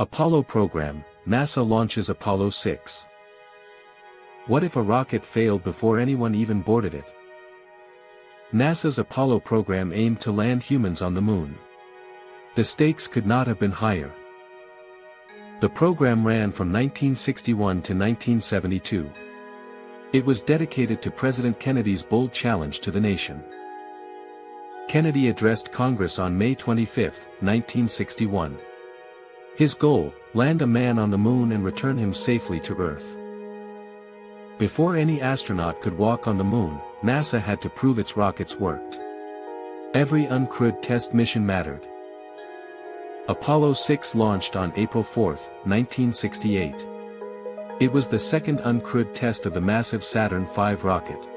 Apollo program, NASA launches Apollo 6. What if a rocket failed before anyone even boarded it? NASA's Apollo program aimed to land humans on the moon. The stakes could not have been higher. The program ran from 1961 to 1972. It was dedicated to President Kennedy's bold challenge to the nation. Kennedy addressed Congress on May 25, 1961. His goal, land a man on the moon and return him safely to Earth. Before any astronaut could walk on the moon, NASA had to prove its rockets worked. Every uncrewed test mission mattered. Apollo 6 launched on April 4, 1968. It was the second uncrewed test of the massive Saturn V rocket.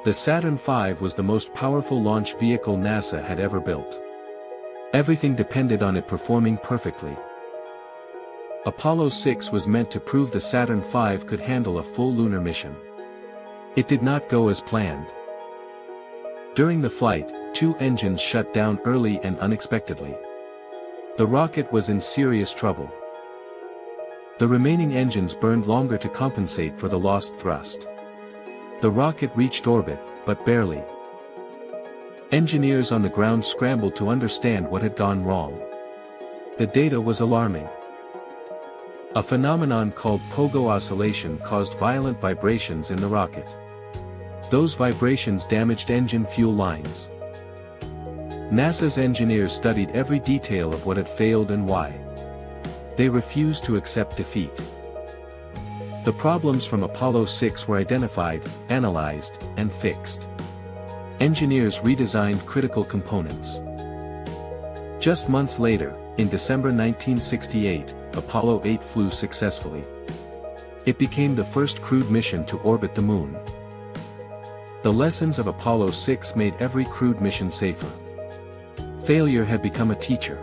The Saturn V was the most powerful launch vehicle NASA had ever built. Everything depended on it performing perfectly. Apollo 6 was meant to prove the Saturn V could handle a full lunar mission. It did not go as planned. During the flight, two engines shut down early and unexpectedly. The rocket was in serious trouble. The remaining engines burned longer to compensate for the lost thrust. The rocket reached orbit, but barely. Engineers on the ground scrambled to understand what had gone wrong. The data was alarming. A phenomenon called pogo oscillation caused violent vibrations in the rocket. Those vibrations damaged engine fuel lines. NASA's engineers studied every detail of what had failed and why. They refused to accept defeat. The problems from Apollo 6 were identified, analyzed, and fixed. Engineers redesigned critical components. Just months later, in December 1968, Apollo 8 flew successfully. It became the first crewed mission to orbit the moon. The lessons of Apollo 6 made every crewed mission safer. Failure had become a teacher.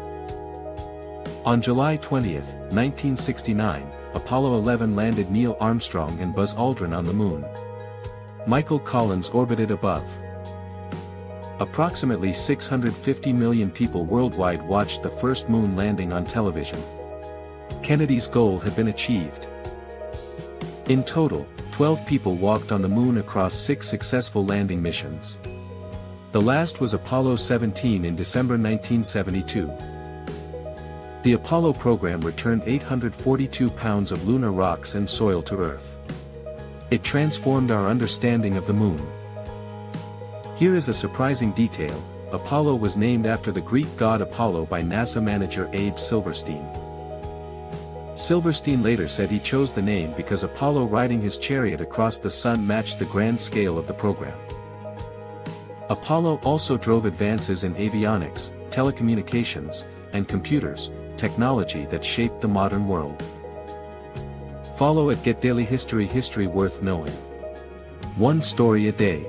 On July 20, 1969, Apollo 11 landed Neil Armstrong and Buzz Aldrin on the moon. Michael Collins orbited above. Approximately 650 million people worldwide watched the first moon landing on television. Kennedy's goal had been achieved. In total, 12 people walked on the moon across 6 successful landing missions. The last was Apollo 17 in December 1972. The Apollo program returned 842 pounds of lunar rocks and soil to Earth. It transformed our understanding of the moon. Here is a surprising detail: Apollo was named after the Greek god Apollo by NASA manager Abe Silverstein. Silverstein later said he chose the name because Apollo riding his chariot across the sun matched the grand scale of the program. Apollo also drove advances in avionics, telecommunications, and computers, technology that shaped the modern world. Follow at Get Daily History worth knowing. One story a day.